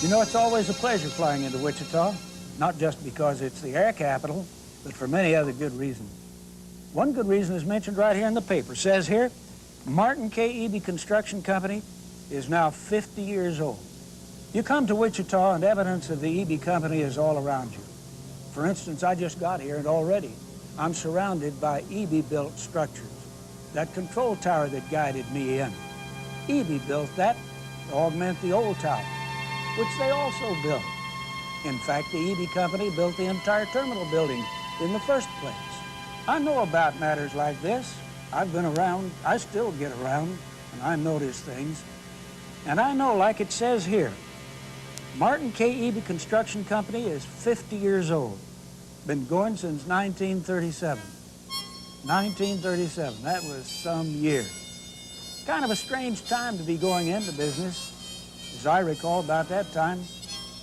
You know, it's always a pleasure flying into Wichita, not just because it's the air capital, but for many other good reasons. One good reason is mentioned right here in the paper. It says here, Martin K. Eby Construction Company is now 50 years old. You come to Wichita and evidence of the Eby Company is all around you. For instance, I just got here and already I'm surrounded by Eby-built structures. That control tower that guided me in, Eby built that to augment the old tower, which they also built. In fact, the Eby Company built the entire terminal building in the first place. I know about matters like this. I've been around, I still get around, and I notice things. And I know, like it says here, Martin K. Eby Construction Company is 50 years old. Been going since 1937. 1937, that was some year. Kind of a strange time to be going into business. As I recall, about that time,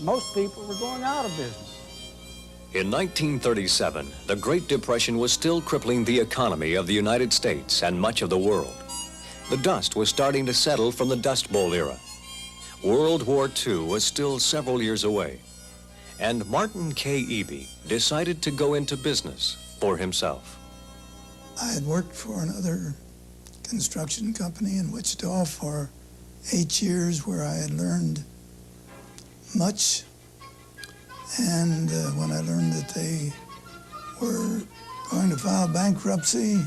most people were going out of business. In 1937, the Great Depression was still crippling the economy of the United States and much of the world. The dust was starting to settle from the Dust Bowl era. World War II was still several years away, and Martin K. Eby decided to go into business for himself. I had worked for another construction company in Wichita for 8 years where I had learned much. And when I learned that they were going to file bankruptcy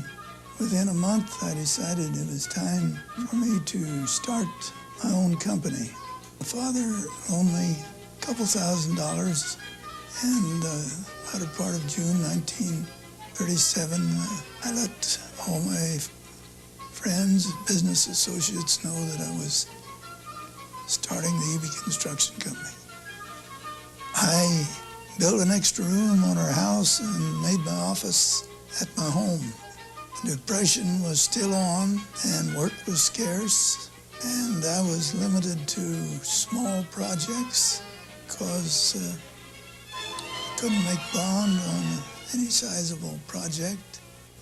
within a month, I decided it was time for me to start my own company. My father loaned me a couple $1,000, and latter part of June 1937, I let all my friends, business associates know that I was starting the Eby Construction Company. I built an extra room on our house and made my office at my home. The Depression was still on and work was scarce, and I was limited to small projects because I couldn't make bond on any sizable project.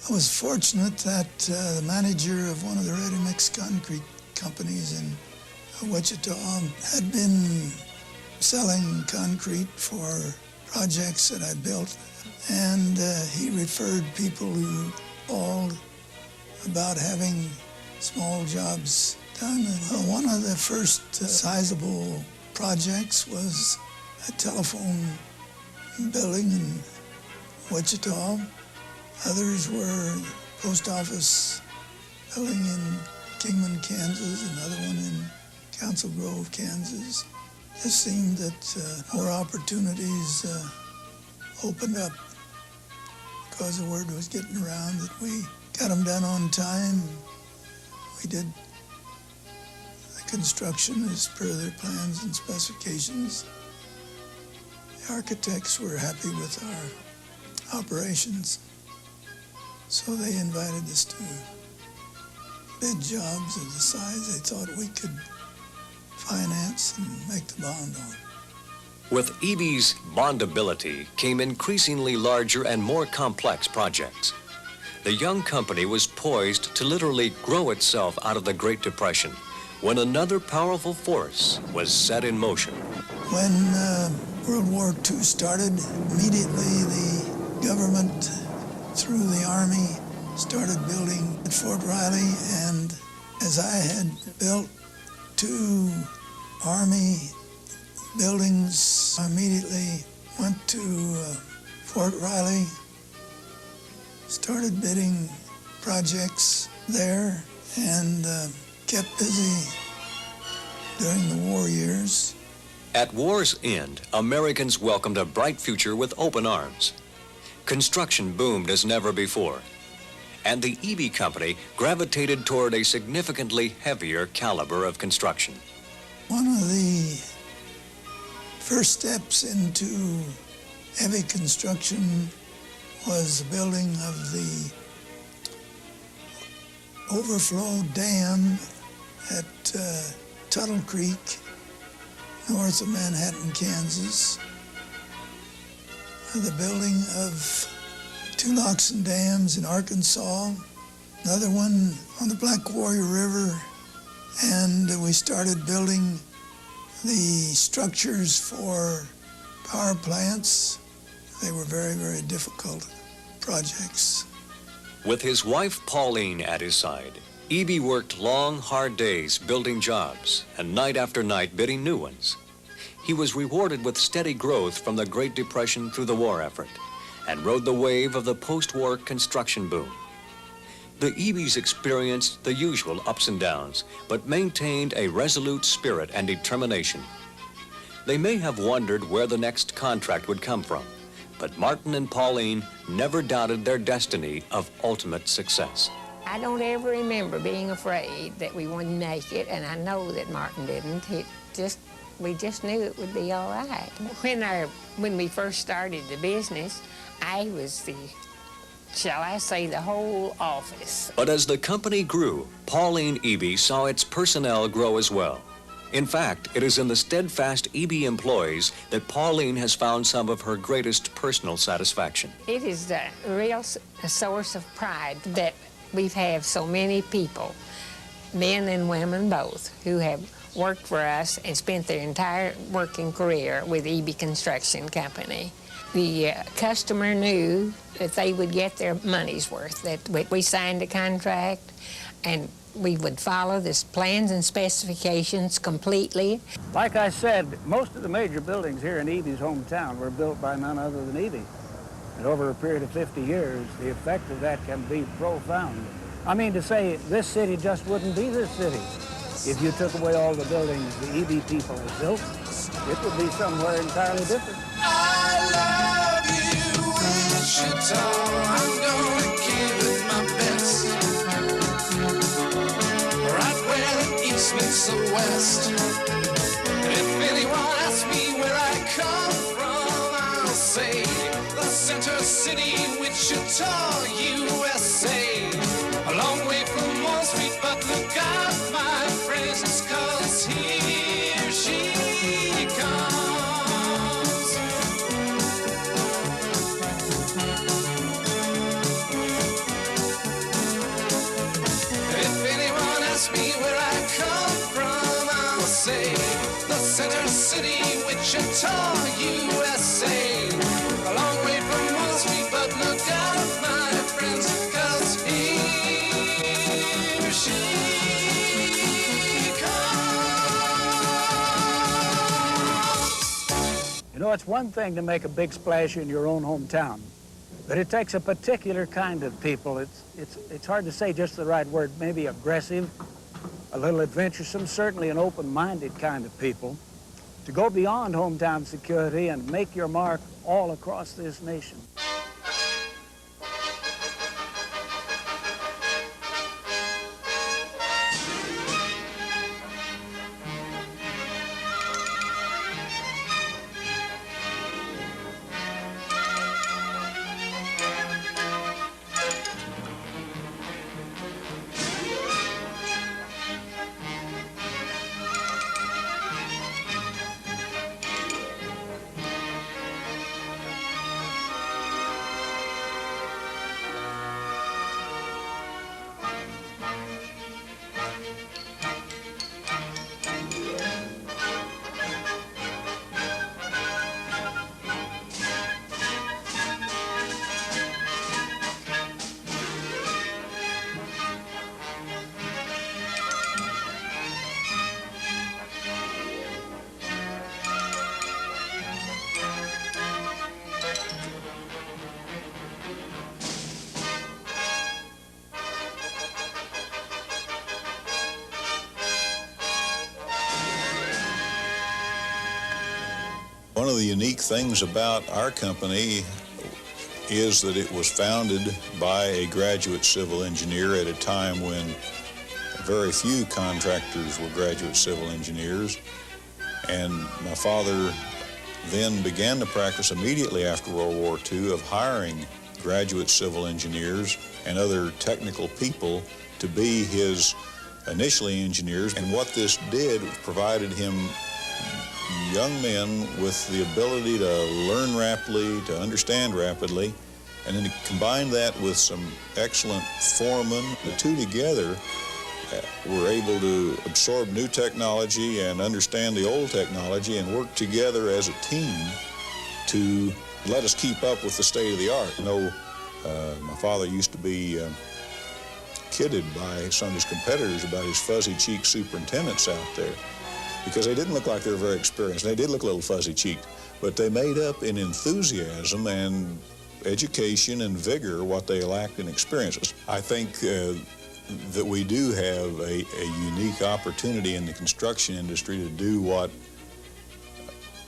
I was fortunate that the manager of one of the ready-mix concrete companies in Wichita had been selling concrete for projects that I built, and he referred people who called about having small jobs done. One of the first sizable projects was a telephone building in Wichita. Others were post office building in Kingman, Kansas, another one in Council Grove, Kansas. It seemed that more opportunities opened up because the word was getting around that we got them done on time. We did the construction as per their plans and specifications. The architects were happy with our operations, so they invited us to bid jobs of the size they thought we could finance and make the bond on. With Eby's bondability came increasingly larger and more complex projects. The young company was poised to literally grow itself out of the Great Depression when another powerful force was set in motion. When World War II started, immediately the government, through the Army, started building at Fort Riley, and as I had built 2 Army buildings, I immediately went to Fort Riley, started bidding projects there, and kept busy during the war years. At war's end, Americans welcomed a bright future with open arms. Construction boomed as never before, and the Eby Company gravitated toward a significantly heavier caliber of construction. One of the first steps into heavy construction was the building of the overflow dam at Tuttle Creek, north of Manhattan, Kansas. The building of 2 locks and dams in Arkansas, another one on the Black Warrior River, and we started building The structures for power plants, they were very, very difficult projects. With his wife Pauline at his side, Eby worked long, hard days building jobs and night after night bidding new ones. He was rewarded with steady growth from the Great Depression through the war effort and rode the wave of the post-war construction boom. The Ebys experienced the usual ups and downs, but maintained a resolute spirit and determination. They may have wondered where the next contract would come from, but Martin and Pauline never doubted their destiny of ultimate success. I don't ever remember being afraid that we wouldn't make it, and I know that Martin didn't. We just knew it would be all right. When we first started the business, I was the, shall I say, the whole office. But as the company grew, Pauline Eby saw its personnel grow as well. In fact, it is in the steadfast Eby employees that Pauline has found some of her greatest personal satisfaction. It is a real source of pride that we have so many people, men and women both, who have worked for us and spent their entire working career with Eby Construction Company. The customer knew that they would get their money's worth, that we signed a contract and we would follow the plans and specifications completely. Like I said, most of the major buildings here in Eby's hometown were built by none other than Eby. And over a period of 50 years, the effect of that can be profound. I mean to say, this city just wouldn't be this city if you took away all the buildings the Eby people have built. It would be somewhere entirely different. I love you, Wichita. I'm gonna give it my best. Right where the east meets the west. And if anyone asks me where I come from, I'll say the center city, Wichita, USA. A long way from Wall Street, but look out, my friends, 'cause here she comes. If anyone asks me where I come from, I'll say the center city, Wichita, USA. A long way from Wall Street, but look out, my friends, 'cause here she comes. You know, it's one thing to make a big splash in your own hometown, but it takes a particular kind of people. It's hard to say just the right word, maybe aggressive, a little adventuresome, certainly an open-minded kind of people, to go beyond hometown security and make your mark all across this nation. One of the unique things about our company is that it was founded by a graduate civil engineer at a time when very few contractors were graduate civil engineers. And my father then began the practice immediately after World War II of hiring graduate civil engineers and other technical people to be his initially engineers. And what this did provided him young men with the ability to learn rapidly, to understand rapidly, and then to combine that with some excellent foremen. The two together were able to absorb new technology and understand the old technology and work together as a team to let us keep up with the state of the art. You know, my father used to be kidded by some of his competitors about his fuzzy-cheeked superintendents out there because they didn't look like they were very experienced. They did look a little fuzzy-cheeked, but they made up in enthusiasm and education and vigor what they lacked in experience. I think that we do have a unique opportunity in the construction industry to do what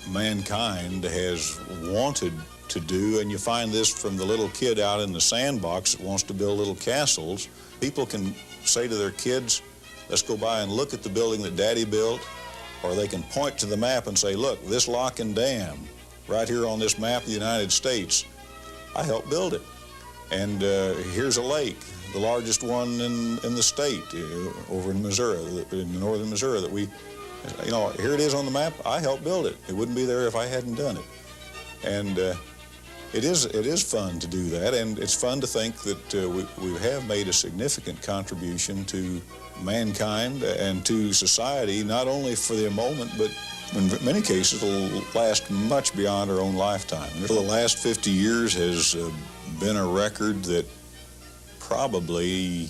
mankind has wanted to do, and you find this from the little kid out in the sandbox that wants to build little castles. People can say to their kids, let's go by and look at the building that Daddy built, or they can point to the map and say, look, this lock and dam right here on this map of the United States, I helped build it. And here's a lake, the largest one in the state, over in Missouri, in northern Missouri, that we, you know, here it is on the map, I helped build it. It wouldn't be there if I hadn't done it. And it is fun to do that, and it's fun to think that we have made a significant contribution to mankind and to society, not only for the moment, but in many cases will last much beyond our own lifetime. The last 50 years has been a record that probably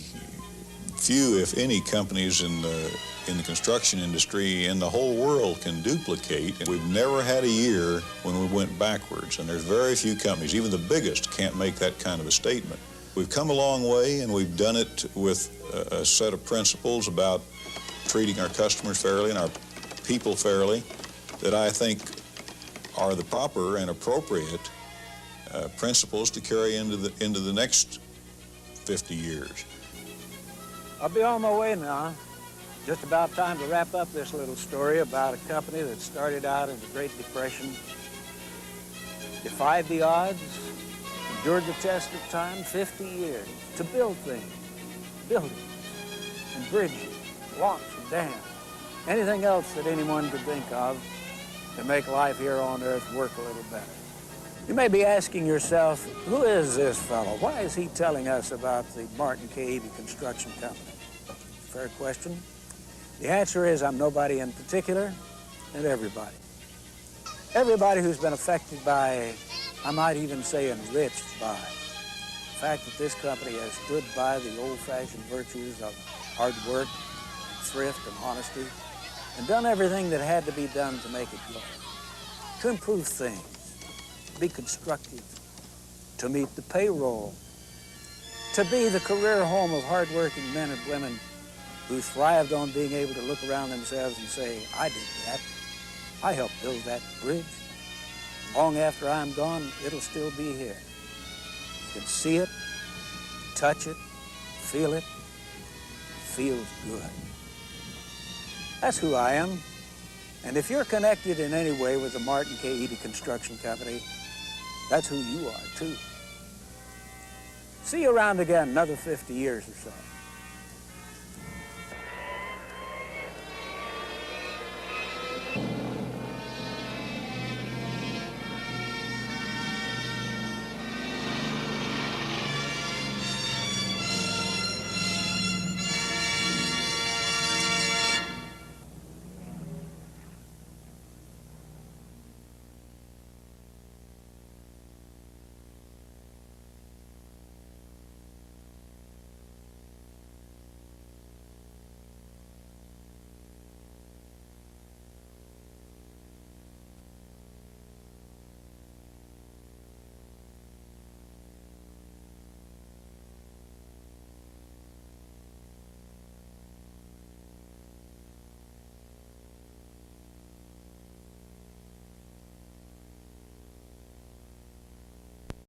few, if any, companies in the construction industry in the whole world can duplicate. We've never had a year when we went backwards, and there's very few companies, even the biggest, can't make that kind of a statement. We've come a long way, and we've done it with a set of principles about treating our customers fairly and our people fairly that I think are the proper and appropriate principles to carry into the next 50 years. I'll be on my way now. Just about time to wrap up this little story about a company that started out in the Great Depression, defied the odds, endured the test of time, 50 years, to build things, buildings, and bridges, locks and dams, anything else that anyone could think of to make life here on Earth work a little better. You may be asking yourself, who is this fellow? Why is he telling us about the Martin K. Eby Construction Company? Fair question. The answer is I'm nobody in particular, and everybody. Everybody who's been affected by, I might even say enriched by, the fact that this company has stood by the old-fashioned virtues of hard work, thrift, and honesty, and done everything that had to be done to make it go, to improve things, to be constructive, to meet the payroll, to be the career home of hard-working men and women who thrived on being able to look around themselves and say, I did that. I helped build that bridge. Long after I'm gone, it'll still be here. You can see it, touch it, feel it. It feels good. That's who I am. And if you're connected in any way with the Martin K. Eby Construction Company, that's who you are, too. See you around again another 50 years or so.